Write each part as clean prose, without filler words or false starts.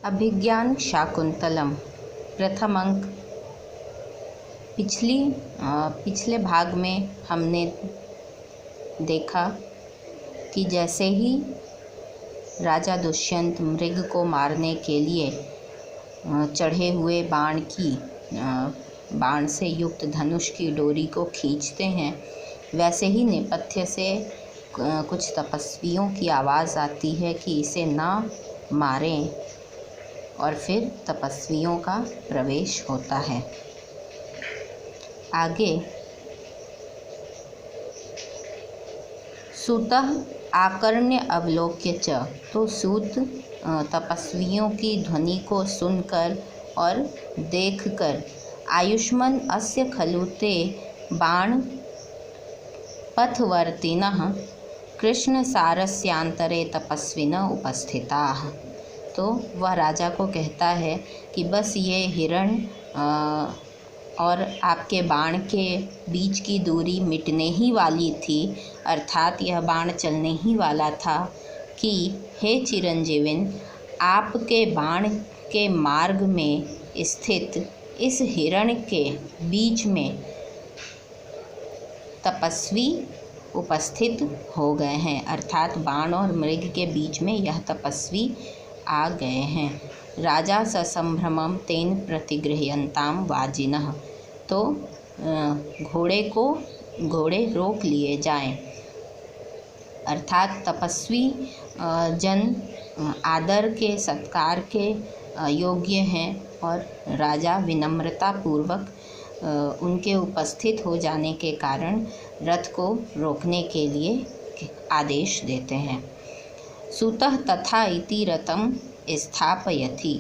अभिज्ञान शाकुंतलम प्रथम अंक। पिछले भाग में हमने देखा कि जैसे ही राजा दुष्यंत मृग को मारने के लिए चढ़े हुए बाण से युक्त धनुष की डोरी को खींचते हैं, वैसे ही नेपथ्य से कुछ तपस्वियों की आवाज़ आती है कि इसे ना मारें, और फिर तपस्वियों का प्रवेश होता है। आगे सूतः आकर्ण्य अवलोक्य च, तो सूत तपस्वियों की ध्वनि को सुनकर और देखकर आयुष्मन अस्य खलु ते बाण पथवर्तिनः कृष्ण सारस्यांतरे तपस्विनः उपस्थिताः। तो वह राजा को कहता है कि बस ये हिरण और आपके बाण के बीच की दूरी मिटने ही वाली थी, अर्थात यह बाण चलने ही वाला था कि हे चिरंजीविन, आपके बाण के मार्ग में स्थित इस हिरण के बीच में तपस्वी उपस्थित हो गए हैं, अर्थात बाण और मृग के बीच में यह तपस्वी आ गए हैं। राजा ससंभ्रमं तेन प्रतिगृह्यन्तां वाजिनः, तो घोड़े रोक लिए जाएं, अर्थात तपस्वी जन आदर के सत्कार के योग्य हैं और राजा विनम्रता पूर्वक उनके उपस्थित हो जाने के कारण रथ को रोकने के लिए आदेश देते हैं। सूतः तथा इति रथम स्थापयति,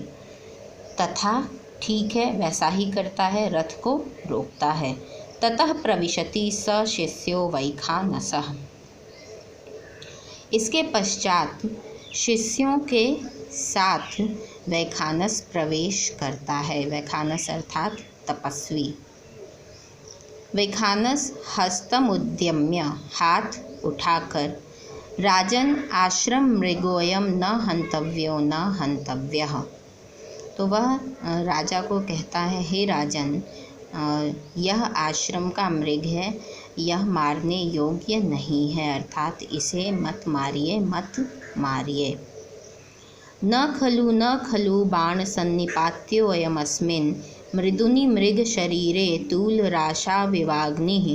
तथा ठीक है वैसा ही करता है, रथ को रोकता है। ततः प्रविशति स शिष्यो वैखानसः, इसके पश्चात शिष्यों के साथ वैखानस प्रवेश करता है। वैखानस अर्थात तपस्वी। वैखानस हस्तम उद्यम्य, हाथ उठाकर, राजन आश्रम मृगोयम न हंतव्यो न हंतव्यः, तो वह राजा को कहता है, हे राजन, यह आश्रम का मृग है, यह मारने योग्य नहीं है, अर्थात इसे मत मारिए। न खलु बाण सन्निपात्यो अयमस्मिन् मृदुनि मृग शरीरे तूलराशा विवाग्निः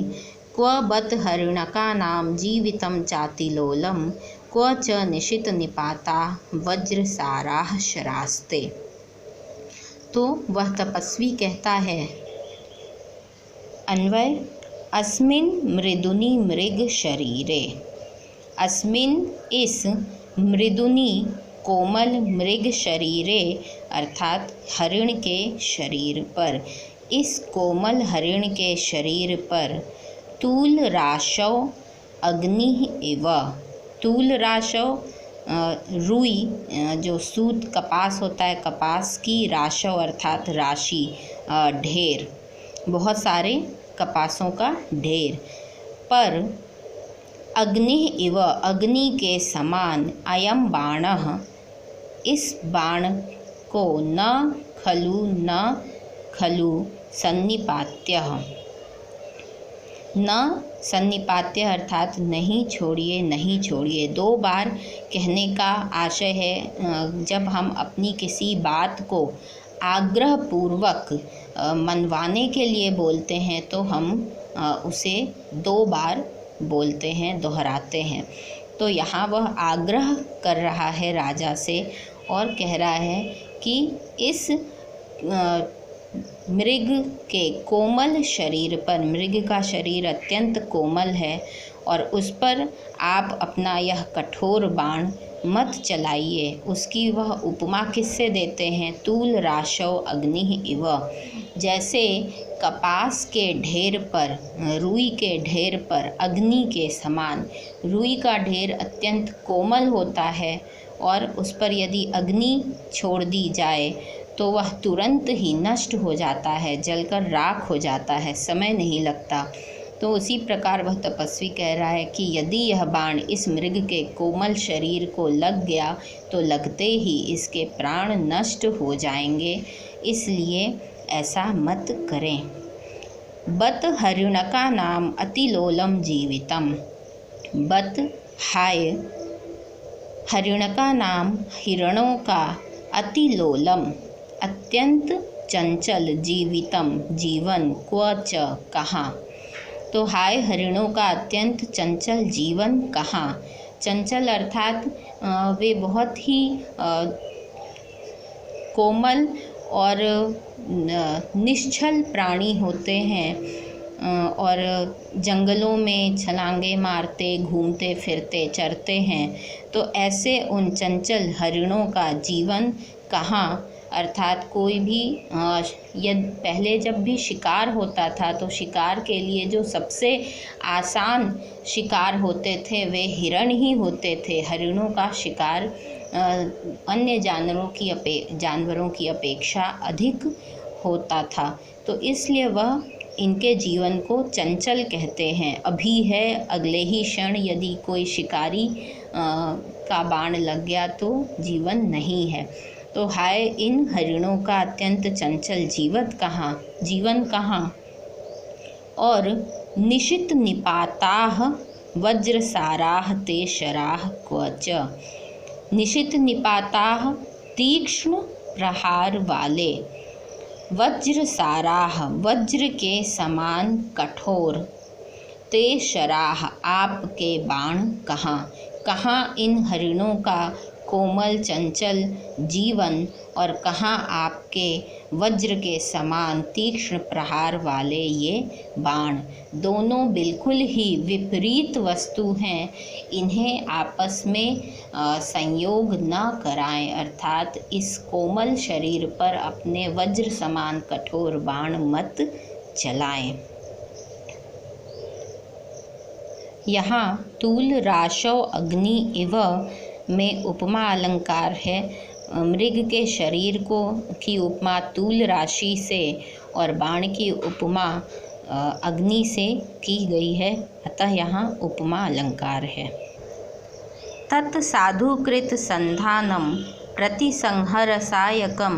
क्व बत हरिणकानां जीवितं चातिलोलं क्व च निशित निपाता वज्रसाराः शरास्ते। तो वह तपस्वी कहता है, अन्वय, अस्मिन् मृदुनि मृग शरीरे, अस्मिन् इस मृदुनि कोमल मृग शरीरे अर्थात हरिण के शरीर पर, इस कोमल हरिण के शरीर पर तूल राशव अग्नि इव, तूल राशव रुई, जो सूत कपास होता है, कपास की राशव अर्थात राशि, ढेर, बहुत सारे कपासों का ढेर पर, अग्नि इव अग्नि के समान, अयम बाणः इस बाण को, न खलु सन्निपात्यः, न सन्निपात्य अर्थात नहीं छोड़िए। दो बार कहने का आशय है, जब हम अपनी किसी बात को आग्रह पूर्वक मनवाने के लिए बोलते हैं तो हम उसे दो बार बोलते हैं, दोहराते हैं। तो यहाँ वह आग्रह कर रहा है राजा से और कह रहा है कि इस मृग के कोमल शरीर पर, मृग का शरीर अत्यंत कोमल है और उस पर आप अपना यह कठोर बाण मत चलाइए। उसकी वह उपमा किससे देते हैं, तूल राशव अग्नि इव, जैसे कपास के ढेर पर, रुई के ढेर पर अग्नि के समान। रुई का ढेर अत्यंत कोमल होता है और उस पर यदि अग्नि छोड़ दी जाए तो वह तुरंत ही नष्ट हो जाता है, जलकर राख हो जाता है, समय नहीं लगता। तो तो उसी प्रकार वह तपस्वी कह रहा है कि यदि यह बाण इस मृग के कोमल शरीर को लग गया तो लगते ही इसके प्राण नष्ट हो जाएंगे, इसलिए ऐसा मत करें। बत हरिणका नाम अतिलोलम जीवितम। बत हाय हरिणका नाम हिरणों का अतिलोलम अत्यंत चंचल जीवितम जीवन क्व च कहाँ। तो हाय हरिणों का अत्यंत चंचल जीवन कहाँ। चंचल अर्थात वे बहुत ही कोमल और निश्चल प्राणी होते हैं और जंगलों में छलांगे मारते घूमते फिरते चरते हैं। तो ऐसे उन चंचल हरिणों का जीवन कहाँ, अर्थात कोई भी पहले जब भी शिकार होता था तो शिकार के लिए जो सबसे आसान शिकार होते थे वे हिरण ही होते थे। हरिणों का शिकार अन्य जानवरों की अपेक्षा अधिक होता था, तो इसलिए वह इनके जीवन को चंचल कहते हैं। अभी है, अगले ही क्षण यदि कोई शिकारी का बाण लग गया तो जीवन नहीं है। तो हाय इन हरिणों का अत्यंत चंचल जीवन कहाँ। और निशित निपाताः वज्रसाराः ते शराः क्वच। निशित निपाताः तीक्ष्ण प्रहार वाले, वज्रसाराः वज्र के समान कठोर, ते शराः आपके बाण कहाँ इन हरिणों का कोमल चंचल जीवन और कहाँ आपके वज्र के समान तीक्ष्ण प्रहार वाले ये बाण। दोनों बिल्कुल ही विपरीत वस्तु हैं, इन्हें आपस में संयोग न कराएं, अर्थात इस कोमल शरीर पर अपने वज्र समान कठोर बाण मत चलाएं। यहाँ तूल राशौ अग्नि इव में उपमा अलंकार है। मृग के शरीर की उपमा तूल राशि से और बाण की उपमा अग्नि से की गई है, अतः यहाँ उपमा अलंकार है। तत् साधुकृत संधानम प्रतिसंहरसायकम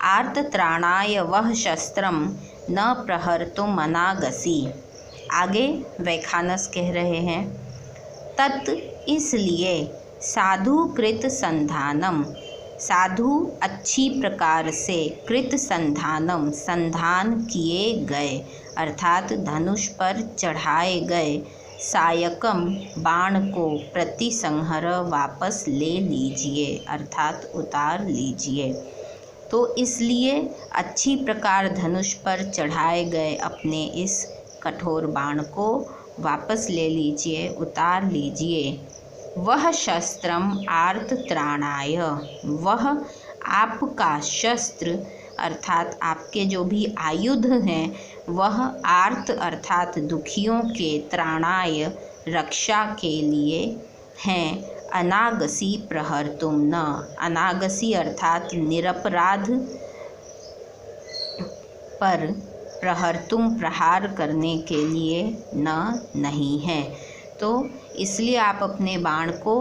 आर्तत्राणाय वह शस्त्रम न प्रहर्तुम अनागसी। आगे वैखानस कह रहे हैं, तत् इसलिए साधुकृत संधानम, साधु अच्छी प्रकार से, कृत संधानम संधान किए गए अर्थात धनुष पर चढ़ाए गए, सायकम बाण को, प्रतिसंहर वापस ले लीजिए अर्थात उतार लीजिए। तो इसलिए अच्छी प्रकार धनुष पर चढ़ाए गए अपने इस कठोर बाण को वापस ले लीजिए, उतार लीजिए। वह शस्त्रम आर्तत्राणाय, वह आपका शस्त्र अर्थात आपके जो भी आयुध हैं वह आर्त अर्थात दुखियों के, त्राणाय रक्षा के लिए हैं। अनागसी प्रहर्तुम न, अनागसी अर्थात निरपराध पर, प्रहर्तुम प्रहार करने के लिए नहीं है। तो इसलिए आप अपने बाण को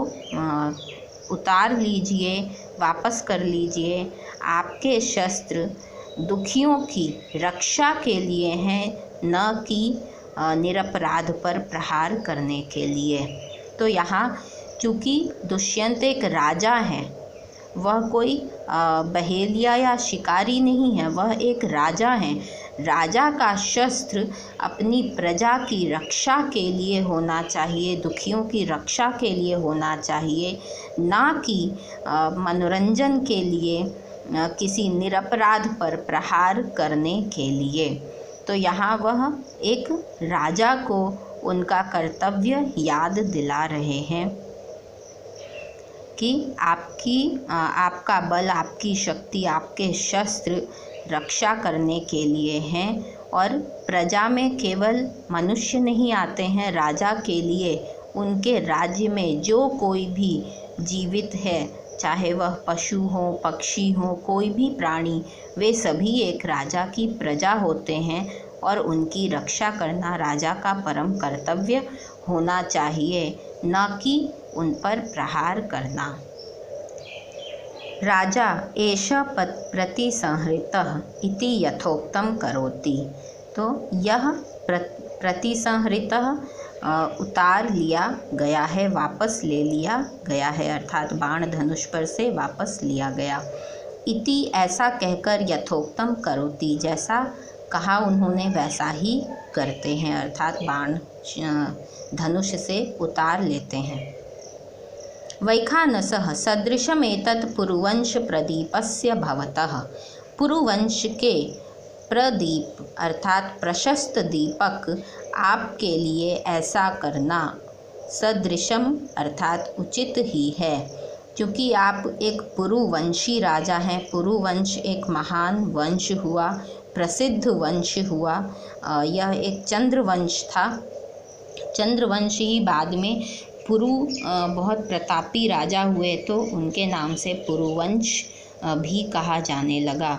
उतार लीजिए, वापस कर लीजिए। आपके शस्त्र दुखियों की रक्षा के लिए हैं, न कि निरपराध पर प्रहार करने के लिए। तो यहाँ चूँकि दुष्यंत एक राजा है, वह कोई बहेलिया या शिकारी नहीं है, वह एक राजा है। राजा का शस्त्र अपनी प्रजा की रक्षा के लिए होना चाहिए, दुखियों की रक्षा के लिए होना चाहिए, ना कि मनोरंजन के लिए, किसी निरपराध पर प्रहार करने के लिए। तो यहाँ वह एक राजा को उनका कर्तव्य याद दिला रहे हैं कि आपका बल, आपकी शक्ति, आपके शस्त्र रक्षा करने के लिए हैं और प्रजा में केवल मनुष्य नहीं आते हैं, राजा के लिए उनके राज्य में जो कोई भी जीवित है, चाहे वह पशु हो, पक्षी हो, कोई भी प्राणी, वे सभी एक राजा की प्रजा होते हैं और उनकी रक्षा करना राजा का परम कर्तव्य होना चाहिए, न कि उन पर प्रहार करना। राजा एष प्रतिसंहृतः इति यथोक्तं करोति। तो यह प्रतिसंहृतः उतार लिया गया है, वापस ले लिया गया है, अर्थात बाण धनुष पर से वापस लिया गया। इति ऐसा कहकर यथोक्तम करोति, जैसा कहा उन्होंने वैसा ही करते हैं, अर्थात बाण धनुष से उतार लेते हैं। वैखानसः सदृशमेतत् पुरुवंश प्रदीपस्य भवतः। पुरुवंश के प्रदीप अर्थात प्रशस्त दीपक आपके लिए ऐसा करना सदृशम अर्थात उचित ही है, क्योंकि आप एक पुरुवंशी राजा हैं। पुरुवंश एक महान वंश हुआ, प्रसिद्ध वंश हुआ। यह एक चंद्रवंश था। चंद्रवंश ही बाद में पुरु बहुत प्रतापी राजा हुए, तो उनके नाम से पुरुवंश भी कहा जाने लगा।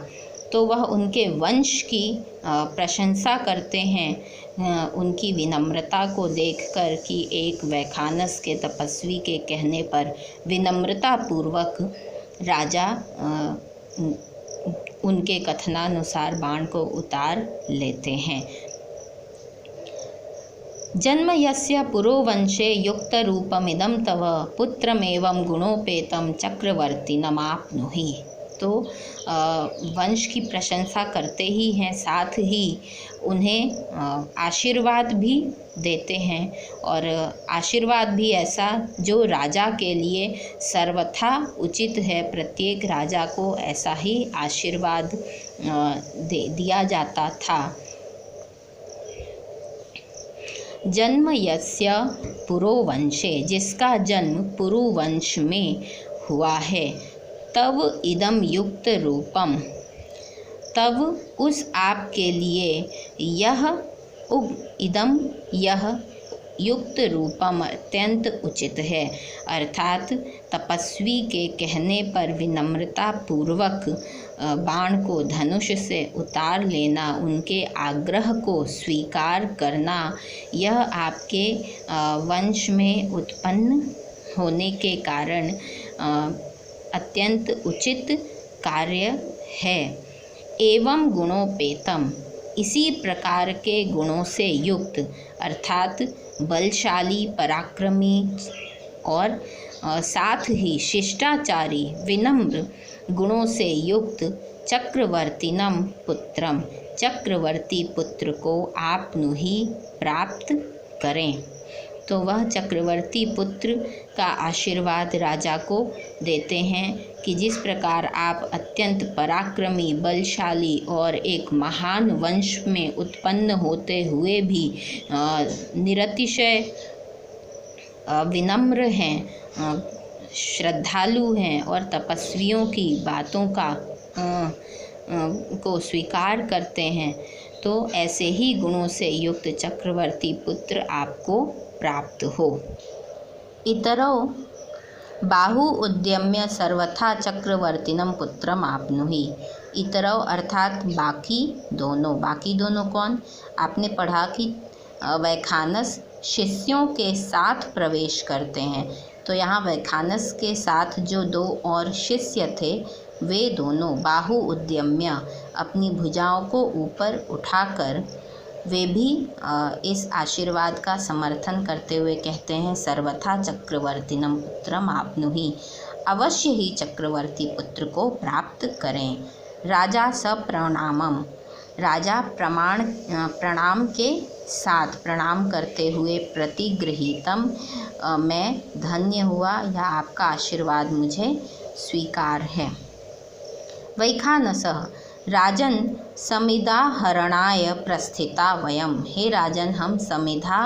तो वह उनके वंश की प्रशंसा करते हैं, उनकी विनम्रता को देखकर कि एक वैखानस के तपस्वी के कहने पर विनम्रता पूर्वक राजा उनके कथनानुसार बाण को उतार लेते हैं। जन्म यस्य पुरोवंशे युक्तरूपमिदं तव पुत्रमेवं गुणोपेतं चक्रवर्तिनमाप्नुहि। तो वंश की प्रशंसा करते ही हैं, साथ ही उन्हें आशीर्वाद भी देते हैं, और आशीर्वाद भी ऐसा जो राजा के लिए सर्वथा उचित है। प्रत्येक राजा को ऐसा ही आशीर्वाद दिया जाता था। जन्म यस्य पुरोवंशे, जिसका जन्म पुरुवंश में हुआ है, तव इदम युक्त रूपम, तब उस आपके लिए यह इदम यह युक्त रूपम अत्यंत उचित है, अर्थात तपस्वी के कहने पर विनम्रता पूर्वक बाण को धनुष से उतार लेना, उनके आग्रह को स्वीकार करना, यह आपके वंश में उत्पन्न होने के कारण अत्यंत उचित कार्य है। एवं गुणोपेतम, इसी प्रकार के गुणों से युक्त, अर्थात बलशाली, पराक्रमी और साथ ही शिष्टाचारी, विनम्र गुणों से युक्त चक्रवर्तिनम पुत्रम, चक्रवर्ती पुत्र को आप नुहि प्राप्त करें। तो वह चक्रवर्ती पुत्र का आशीर्वाद राजा को देते हैं कि जिस प्रकार आप अत्यंत पराक्रमी, बलशाली और एक महान वंश में उत्पन्न होते हुए भी निरतिशय विनम्र हैं, श्रद्धालु हैं और तपस्वियों की बातों को स्वीकार करते हैं, तो ऐसे ही गुणों से युक्त चक्रवर्ती पुत्र आपको प्राप्त हो। इतरो बाहु उद्यम्य सर्वथा चक्रवर्तिनम पुत्रम आपनुहि। इतरो अर्थात बाकी दोनों कौन? आपने पढ़ा कि वैखानस शिष्यों के साथ प्रवेश करते हैं, तो यहाँ वैखानस के साथ जो दो और शिष्य थे, वे दोनों बाहु उद्यम्य, अपनी भुजाओं को ऊपर उठाकर वे भी इस आशीर्वाद का समर्थन करते हुए कहते हैं, सर्वथा चक्रवर्तिनम पुत्रम आपनुहि, अवश्य ही चक्रवर्ती पुत्र को प्राप्त करें। राजा सप्रणामम, राजा प्रणाम के साथ प्रणाम करते हुए प्रतिगृहीतम, मैं धन्य हुआ या आपका आशीर्वाद मुझे स्वीकार है। वैखानसः राजन समिधाहरणाय प्रस्थिता वयम, हे राजन हम समिधा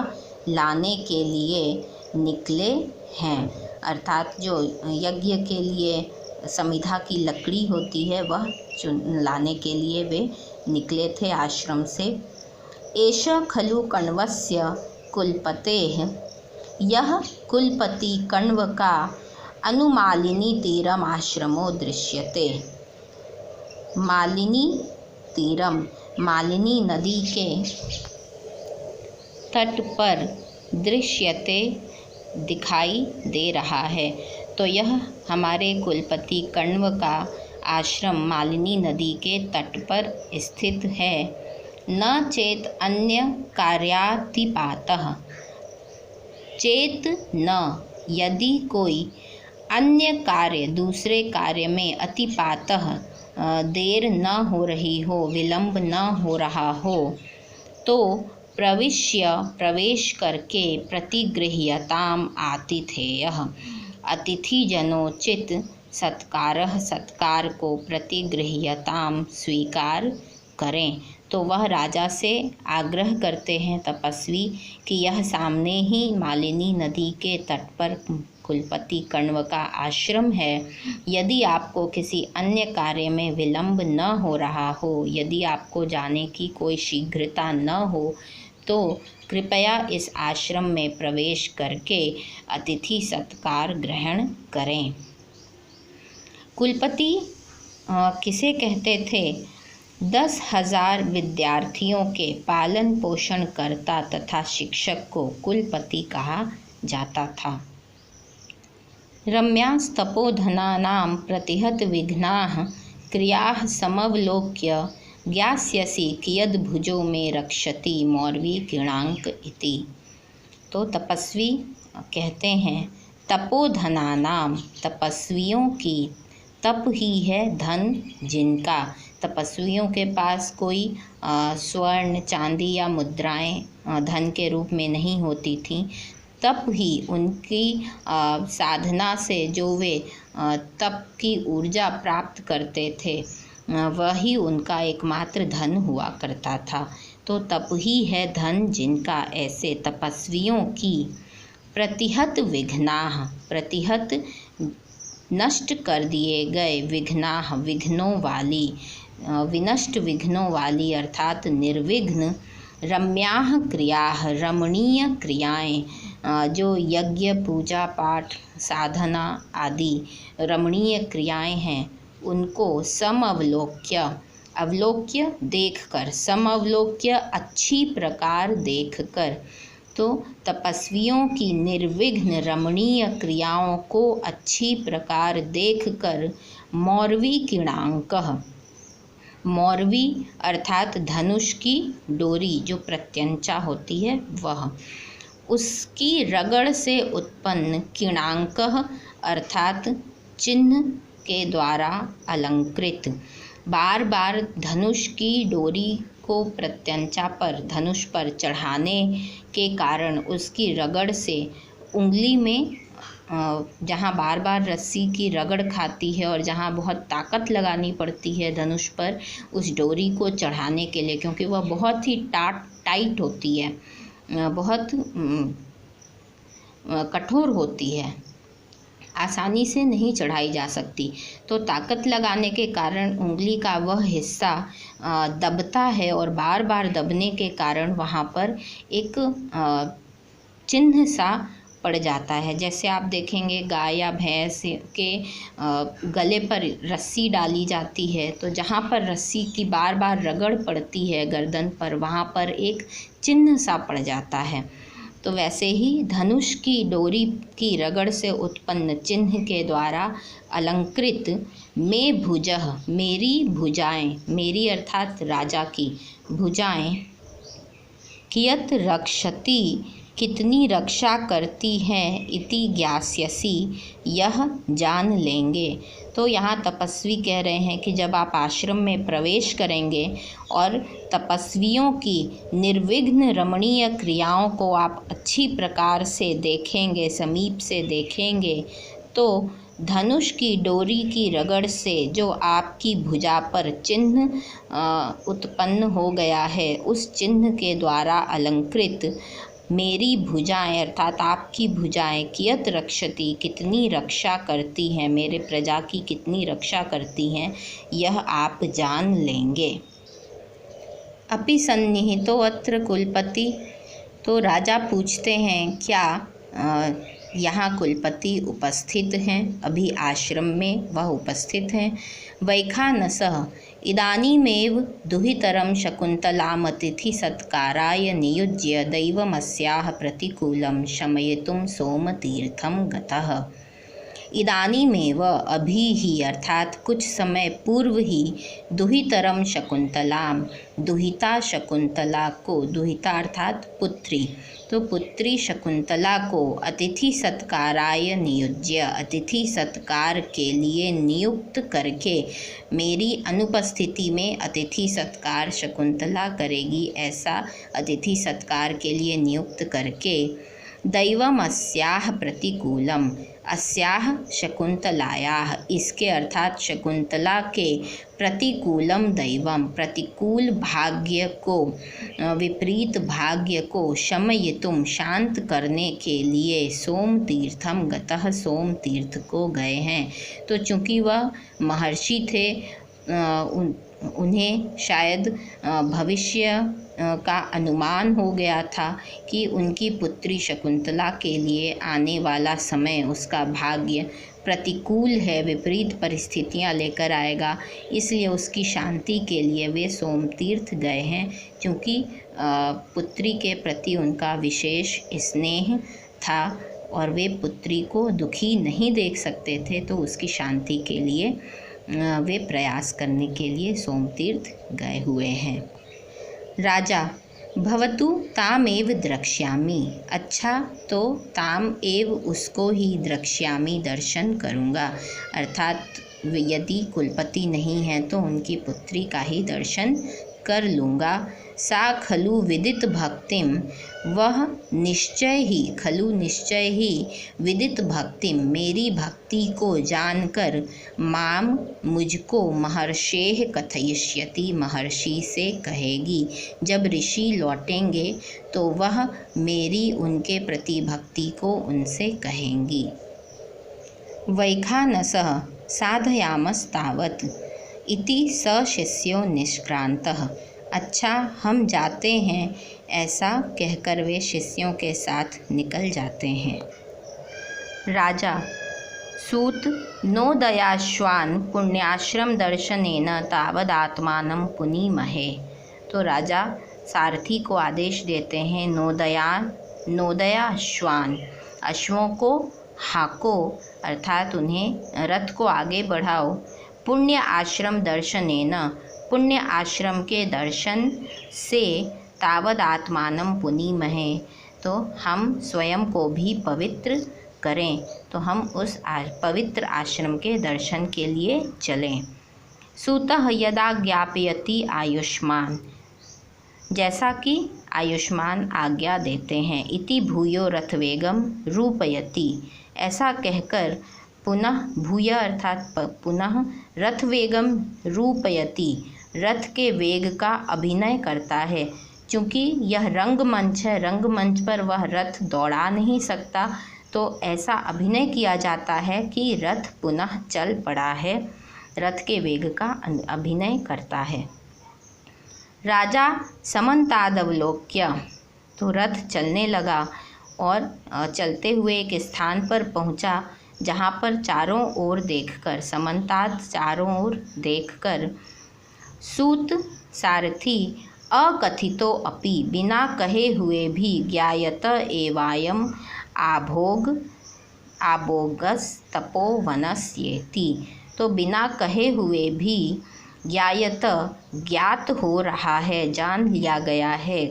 लाने के लिए निकले हैं, अर्थात जो यज्ञ के लिए समिधा की लकड़ी होती है वह लाने के लिए वे निकले थे आश्रम से। एष खलु कण्वस्य कुलपतेः, यह कुलपति कण्व का अनुमालिनी तीरम आश्रमो दृश्यते। मालिनी तीरम, मालिनी नदी के तट पर दृश्यते दिखाई दे रहा है। तो यह हमारे कुलपति कण्व का आश्रम मालिनी नदी के तट पर स्थित है। न चेत अन्य कार्यातिपातः, चेत न, यदि कोई अन्य कार्य, दूसरे कार्य में, अतिपातः, देर न हो रही हो, विलंब न हो रहा हो, तो प्रविश्य, प्रवेश करके, प्रतिगृह्यताम आतिथेयः, अतिथिजनोचित सत्कारः, सत्कार को, प्रतिगृह्यताम, स्वीकार करें। तो वह राजा से आग्रह करते हैं तपस्वी कि यह सामने ही मालिनी नदी के तट पर कुलपति कण्व का आश्रम है। यदि आपको किसी अन्य कार्य में विलंब न हो रहा हो, यदि आपको जाने की कोई शीघ्रता न हो, तो कृपया इस आश्रम में प्रवेश करके अतिथि सत्कार ग्रहण करें। कुलपति किसे कहते थे? 10,000 विद्यार्थियों के पालन पोषण करता तथा शिक्षक को कुलपति कहा जाता था। रम्यास्तपोधनानां प्रतिहत विघ्नाः क्रियाः समवलोक्य ज्ञास्यसि कियद्भुजो में रक्षति मौर्वी किणांक इति। तो तपस्वी कहते हैं तपोधनानाम, तपस्वियों की, तप ही है धन जिनका, तपस्वियों के पास कोई स्वर्ण चांदी या मुद्राएं धन के रूप में नहीं होती थीं, तप ही उनकी साधना से जो वे तप की ऊर्जा प्राप्त करते थे वही उनका एकमात्र धन हुआ करता था। तो तप ही है धन जिनका, ऐसे तपस्वियों की प्रतिहत विघ्नाः, प्रतिहत नष्ट कर दिए गए, विघ्नाः विघ्नों वाली, विनष्ट विघ्नों वाली अर्थात निर्विघ्न, रम्याः क्रियाः, रमणीय क्रियाएं, जो यज्ञ पूजा पाठ साधना आदि रमणीय क्रियाएं हैं उनको समअवलोक्य, अवलोक्य देखकर, समअवलोक्य अच्छी प्रकार देखकर। तो तपस्वियों की निर्विघ्न रमणीय क्रियाओं को अच्छी प्रकार देखकर मौर्वी किणांकः, मौर्वी अर्थात धनुष की डोरी जो प्रत्यंचा होती है वह, उसकी रगड़ से उत्पन्न किणांकः अर्थात चिन्ह के द्वारा अलंकृत, बार बार धनुष की डोरी को प्रत्यंचा पर, धनुष पर चढ़ाने के कारण उसकी रगड़ से उंगली में जहाँ बार बार रस्सी की रगड़ खाती है और जहाँ बहुत ताकत लगानी पड़ती है धनुष पर उस डोरी को चढ़ाने के लिए, क्योंकि वह बहुत ही टाइट होती है, बहुत कठोर होती है, आसानी से नहीं चढ़ाई जा सकती। तो ताकत लगाने के कारण उंगली का वह हिस्सा दबता है और बार बार दबने के कारण वहाँ पर एक चिन्ह सा पड़ जाता है। जैसे आप देखेंगे गाय या भैंस के गले पर रस्सी डाली जाती है तो जहाँ पर रस्सी की बार बार रगड़ पड़ती है गर्दन पर, वहाँ पर एक चिन्ह सा पड़ जाता है। तो वैसे ही धनुष की डोरी की रगड़ से उत्पन्न चिन्ह के द्वारा अलंकृत में भुजः, मेरी भुजाएं, मेरी अर्थात राजा की भुजाएं, कियत रक्षति, कितनी रक्षा करती हैं, इति ज्ञास्यसि, यह जान लेंगे। तो यहाँ तपस्वी कह रहे हैं कि जब आप आश्रम में प्रवेश करेंगे और तपस्वियों की निर्विघ्न रमणीय क्रियाओं को आप अच्छी प्रकार से देखेंगे, समीप से देखेंगे, तो धनुष की डोरी की रगड़ से जो आपकी भुजा पर चिन्ह उत्पन्न हो गया है, उस चिन्ह के द्वारा अलंकृत मेरी भुजाएं अर्थात आपकी भुजाएं कियत रक्षति, कितनी रक्षा करती हैं, मेरे प्रजा की कितनी रक्षा करती हैं, यह आप जान लेंगे। अपि सन्निहितो अत्र कुलपति, तो राजा पूछते हैं क्या यहाँ कुलपति उपस्थित हैं, अभी आश्रम में वह उपस्थित हैं। वैखानसः इदानीमेव दुहितरं शकुन्तलामतिथि सत्काराय नियुज्य दैवमस्याः प्रतिकूलं शमयितुं सोमतीर्थं गतः। इदानीमेव अभी ही अर्थात कुछ समय पूर्व ही दुहितरम शकुंतलाम दुहिता शकुंतला को, दुहिता अर्थात पुत्री, तो पुत्री शकुंतला को अतिथि सत्काराय नियुज्य अतिथि सत्कार के लिए नियुक्त करके, मेरी अनुपस्थिति में अतिथि सत्कार शकुंतला करेगी ऐसा अतिथि सत्कार के लिए नियुक्त करके, दैवमस्याः प्रतिकूलम अस्याः शकुंतलायाः इसके अर्थात शकुंतला के प्रतिकूलम दैवम प्रतिकूल भाग्य को, विपरीत भाग्य को शमयितुम शांत करने के लिए सोम तीर्थम गतः सोम तीर्थ को गए हैं। तो चूँकि वह महर्षि थे, उन्हें शायद भविष्य का अनुमान हो गया था कि उनकी पुत्री शकुंतला के लिए आने वाला समय, उसका भाग्य प्रतिकूल है, विपरीत परिस्थितियां लेकर आएगा, इसलिए उसकी शांति के लिए वे सोम तीर्थ गए हैं। क्योंकि पुत्री के प्रति उनका विशेष स्नेह था और वे पुत्री को दुखी नहीं देख सकते थे, तो उसकी शांति के लिए वे प्रयास करने के लिए सोम तीर्थ गए हुए हैं। राजा भवतु तामेव द्रक्ष्यामि, अच्छा तो ताम एव उसको ही द्रक्ष्यामि दर्शन करूँगा, अर्थात यदि कुलपति नहीं है तो उनकी पुत्री का ही दर्शन कर लूँगा। सा खलु विदित भक्तिम, वह निश्चय ही, खलु निश्चय ही, विदित भक्तिम मेरी भक्ति को जानकर, माम मुझको महर्षेः कथयिष्यति महर्षि से कहेगी। जब ऋषि लौटेंगे तो वह मेरी उनके प्रति भक्ति को उनसे कहेंगी। वैखानसः साधयामस्तावत् इति स शिष्यो निष्क्रांतः, अच्छा हम जाते हैं ऐसा कहकर वे शिष्यों के साथ निकल जाते हैं। राजा सूत नोदयाश्वान पुण्याश्रम दर्शनेन तावदात्मानं पुनीमहे, तो राजा सारथी को आदेश देते हैं नोदयाश्वान, अश्वों को हाको अर्थात उन्हें रथ को आगे बढ़ाओ, पुण्य आश्रम दर्शनेन पुण्य आश्रम के दर्शन से, तावद आत्मानं पुनीमहे तो हम स्वयं को भी पवित्र करें, तो हम उस पवित्र आश्रम के दर्शन के लिए चलें। सूतः यदा ज्ञापयति आयुष्मान, जैसा कि आयुष्मान आज्ञा देते हैं, इति भूयो रथवेगम रूपयति, ऐसा कहकर पुनः भूय अर्थात पुनः रथवेगम रूपयति रथ के वेग का अभिनय करता है। क्योंकि यह रंगमंच है, रंगमंच पर वह रथ दौड़ा नहीं सकता, तो ऐसा अभिनय किया जाता है कि रथ पुनः चल पड़ा है, रथ के वेग का अभिनय करता है। राजा समन्तादवलोक्य, तो रथ चलने लगा और चलते हुए एक स्थान पर पहुंचा जहां पर चारों ओर देखकर, समन्तात चारों ओर देखकर, सूत सारथी अकथितो अपि बिना कहे हुए भी ज्ञायत एवायम आभोगस तपोवनस्येति, तो बिना कहे हुए भी ज्ञायत ज्ञात हो रहा है, जान लिया गया है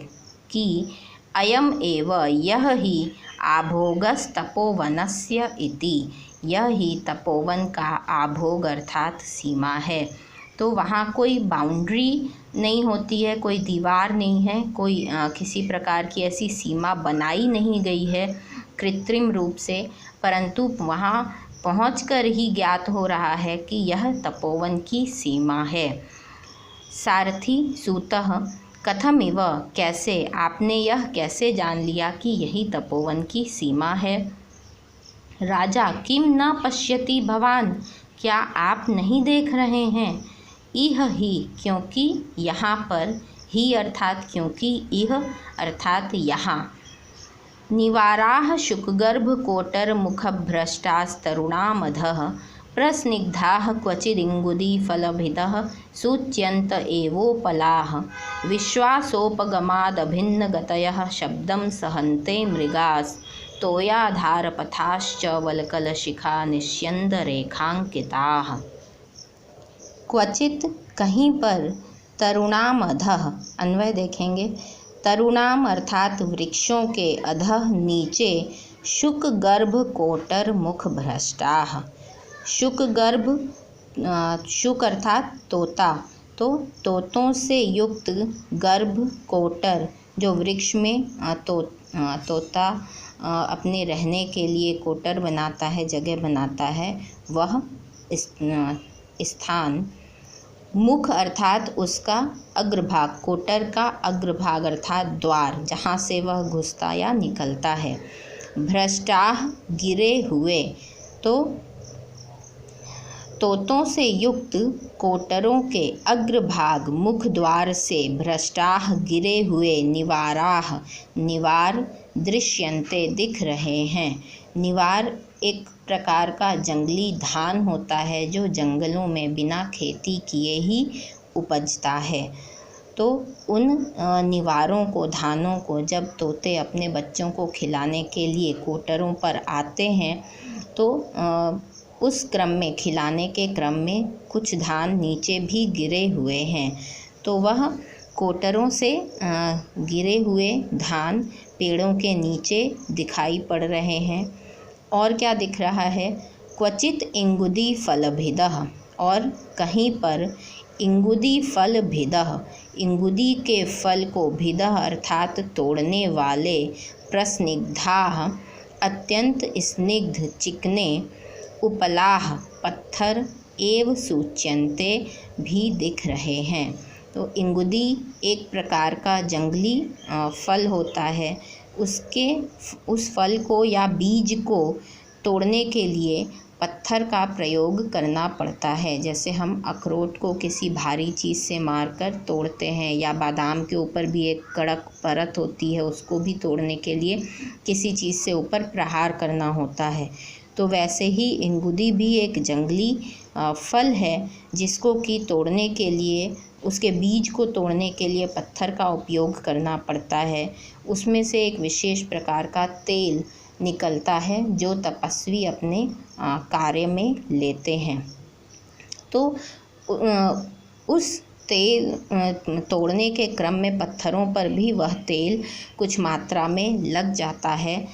कि अयम एव यह ही आभोगस तपोवनस्य इति, यह ही तपोवन का आभोग अर्थात सीमा है। तो वहाँ कोई बाउंड्री नहीं होती है, कोई दीवार नहीं है, कोई किसी प्रकार की ऐसी सीमा बनाई नहीं गई है कृत्रिम रूप से, परंतु वहाँ पहुंचकर ही ज्ञात हो रहा है कि यह तपोवन की सीमा है। सारथी सूतः कथमिव, कैसे, आपने यह कैसे जान लिया कि यही तपोवन की सीमा है। राजा किम न पश्यति भवान, क्या आप नहीं देख रहे हैं। इह ही, क्योंकि यहाँ पर, ही अर्थात क्योंकि, इह अर्थात यहाँ, निवाराः शुकगर्भकोटरमुखभ्रष्टास्तरुणामधः प्रस्निग्धाः क्वचिदिङ्गुदीफलभिदः सूच्यन्त एवोपलाः विश्वासोपगमादभिन्नगतयः शब्दं सहन्ते मृगास्तोयाधारपथाश्च वल्कलशिखा निष्यन्दरेखाङ्किताः। क्वचित कहीं पर, तरुणामधः अन्वय देखेंगे। तरुणाम अर्थात वृक्षों के अधः नीचे, शुकगर्भ कोटर मुख भ्रष्टाः। शुकगर्भ, शुक अर्थात तोता, तो तोतों से युक्त गर्भ कोटर, जो वृक्ष में तोता अपने रहने के लिए कोटर बनाता है, जगह बनाता है, वह स्थान। मुख अर्थात उसका अग्रभाग, कोटर का अग्रभाग अर्थात द्वार, जहाँ से वह घुसता या निकलता है। भ्रष्टाह गिरे हुए, तो तोतों से युक्त कोटरों के अग्रभाग मुख द्वार से भ्रष्टाह गिरे हुए, निवाराह निवार, दृश्यन्ते दिख रहे हैं। निवार एक प्रकार का जंगली धान होता है जो जंगलों में बिना खेती किए ही उपजता है। तो उन निवारों को, धानों को जब तोते अपने बच्चों को खिलाने के लिए कोटरों पर आते हैं तो उस क्रम में, खिलाने के क्रम में कुछ धान नीचे भी गिरे हुए हैं, तो वह कोटरों से गिरे हुए धान पेड़ों के नीचे दिखाई पड़ रहे हैं। और क्या दिख रहा है? क्वचित इंगुदी फलभिदः, और कहीं पर इंगुदी फल भिदः, इंगुदी के फल को, भिदः अर्थात तोड़ने वाले, प्रस्निग्धाः अत्यंत स्निग्ध चिकने, उपलाह पत्थर, एव सूच्यन्ते भी दिख रहे हैं। तो इंगुदी एक प्रकार का जंगली फल होता है। उस फल को या बीज को तोड़ने के लिए पत्थर का प्रयोग करना पड़ता है। जैसे हम अखरोट को किसी भारी चीज़ से मारकर तोड़ते हैं, या बादाम के ऊपर भी एक कड़क परत होती है, उसको भी तोड़ने के लिए किसी चीज़ से ऊपर प्रहार करना होता है। तो वैसे ही इंगुदी भी एक जंगली फल है जिसको कि तोड़ने के लिए, उसके बीज को तोड़ने के लिए पत्थर का उपयोग करना पड़ता है। उसमें से एक विशेष प्रकार का तेल निकलता है जो तपस्वी अपने कार्य में लेते हैं। तो उस तेल तोड़ने के क्रम में पत्थरों पर भी वह तेल कुछ मात्रा में लग जाता है,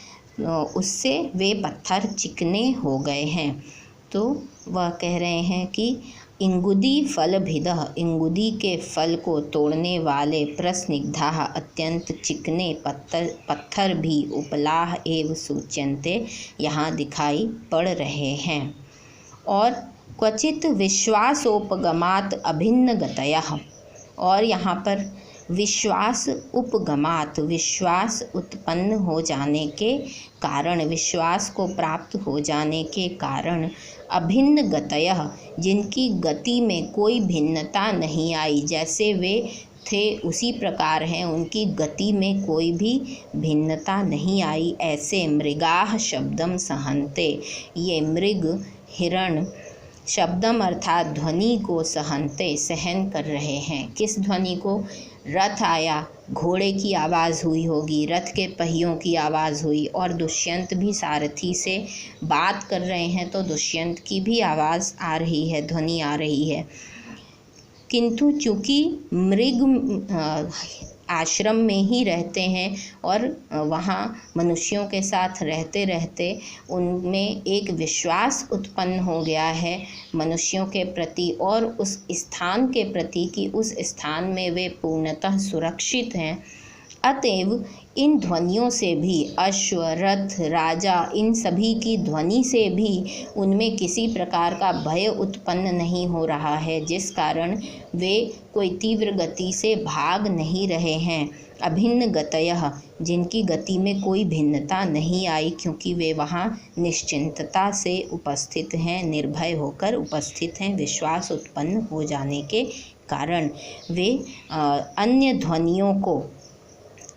उससे वे पत्थर चिकने हो गए हैं। तो वह कह रहे हैं कि इंगुदी फल भिदः, इंगुदी के फल को तोड़ने वाले, प्रस्निग्धाः अत्यंत चिकने पत्थर भी, उपलाह एव सूच्यन्ते यहाँ दिखाई पड़ रहे हैं। और क्वचित विश्वासोपगमात अभिन्न गतयः, और यहाँ पर विश्वास उपगमात, विश्वास उत्पन्न हो जाने के कारण, विश्वास को प्राप्त हो जाने के कारण, अभिन्न गतयः जिनकी गति में कोई भिन्नता नहीं आई, जैसे वे थे उसी प्रकार हैं, उनकी गति में कोई भी भिन्नता नहीं आई, ऐसे मृगाः शब्दम सहन्ते, ये मृग, हिरण शब्दम अर्थात ध्वनि को सहन्ते, सहन कर रहे हैं। किस ध्वनि को? रथ आया, घोड़े की आवाज़ हुई होगी, रथ के पहियों की आवाज़ हुई, और दुष्यंत भी सारथी से बात कर रहे हैं तो दुष्यंत की भी आवाज़ आ रही है, ध्वनि आ रही है। किंतु चूँकि मृग आश्रम में ही रहते हैं और वहाँ मनुष्यों के साथ रहते रहते उनमें एक विश्वास उत्पन्न हो गया है मनुष्यों के प्रति और उस स्थान के प्रति कि उस स्थान में वे पूर्णतः सुरक्षित हैं। अतएव इन ध्वनियों से भी, अश्व, रथ, राजा, इन सभी की ध्वनि से भी उनमें किसी प्रकार का भय उत्पन्न नहीं हो रहा है, जिस कारण वे कोई तीव्र गति से भाग नहीं रहे हैं। अभिन्न गतयः जिनकी गति में कोई भिन्नता नहीं आई, क्योंकि वे वहाँ निश्चिंतता से उपस्थित हैं, निर्भय होकर उपस्थित हैं। विश्वास उत्पन्न हो जाने के कारण वे अन्य ध्वनियों को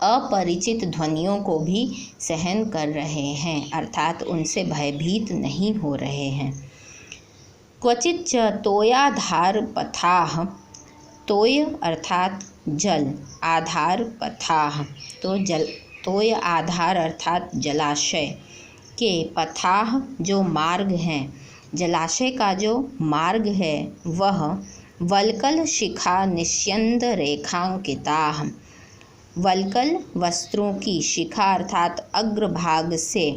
अपरिचित ध्वनियों को भी सहन कर रहे हैं, अर्थात उनसे भयभीत नहीं हो रहे हैं। क्वचित च तोयाधार पथाः, तोय अर्थात जल, आधार पथाः तो जल, तोय आधार अर्थात जलाशय के, पथाः जो मार्ग हैं, जलाशय का जो मार्ग है वह वल्कल शिखा निस्यन्द रेखांकिताः, वल्कल वस्त्रों की शिखा अर्थात अग्रभाग से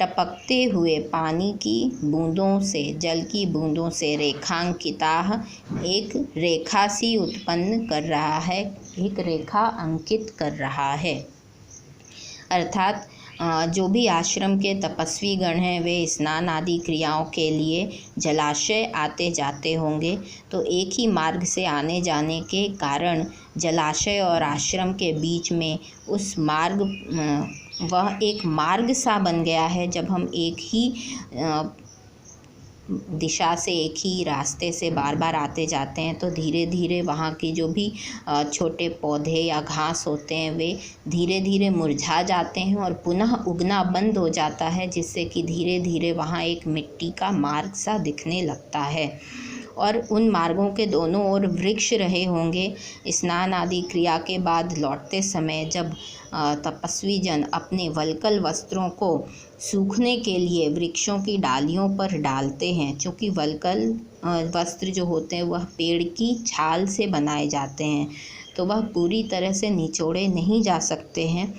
टपकते हुए पानी की बूंदों से, जल की बूंदों से, रेखांकिताः एक रेखा सी उत्पन्न कर रहा है, एक रेखा अंकित कर रहा है। अर्थात जो भी आश्रम के तपस्वी गण हैं वे स्नान आदि क्रियाओं के लिए जलाशय आते जाते होंगे, तो एक ही मार्ग से आने जाने के कारण जलाशय और आश्रम के बीच में उस मार्ग, वह एक मार्ग सा बन गया है। जब हम एक ही दिशा से, एक ही रास्ते से बार बार आते जाते हैं तो धीरे धीरे वहाँ की जो भी छोटे पौधे या घास होते हैं वे धीरे धीरे मुरझा जाते हैं और पुनः उगना बंद हो जाता है, जिससे कि धीरे धीरे वहाँ एक मिट्टी का मार्ग सा दिखने लगता है। और उन मार्गों के दोनों ओर वृक्ष रहे होंगे। स्नान आदि क्रिया के बाद लौटते समय जब तपस्वी जन अपने वल्कल वस्त्रों को सूखने के लिए वृक्षों की डालियों पर डालते हैं, चूँकि वल्कल वस्त्र जो होते हैं वह पेड़ की छाल से बनाए जाते हैं, तो वह पूरी तरह से निचोड़े नहीं जा सकते हैं।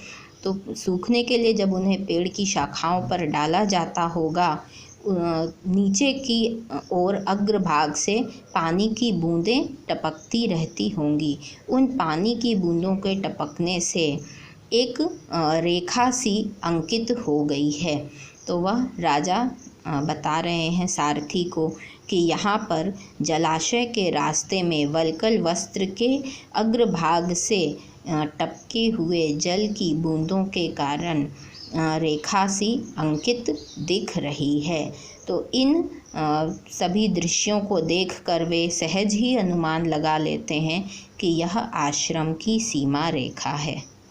तो सूखने के लिए जब उन्हें पेड़ की शाखाओं पर डाला जाता होगा, नीचे की ओर अग्रभाग से पानी की बूंदें टपकती रहती होंगी। उन पानी की बूंदों के टपकने से एक रेखा सी अंकित हो गई है। तो वह राजा बता रहे हैं सारथी को कि यहाँ पर जलाशय के रास्ते में वल्कल वस्त्र के अग्रभाग से टपके हुए जल की बूंदों के कारण रेखा सी अंकित दिख रही है। तो इन सभी दृश्यों को देखकर वे सहज ही अनुमान लगा लेते हैं कि यह आश्रम की सीमा रेखा है।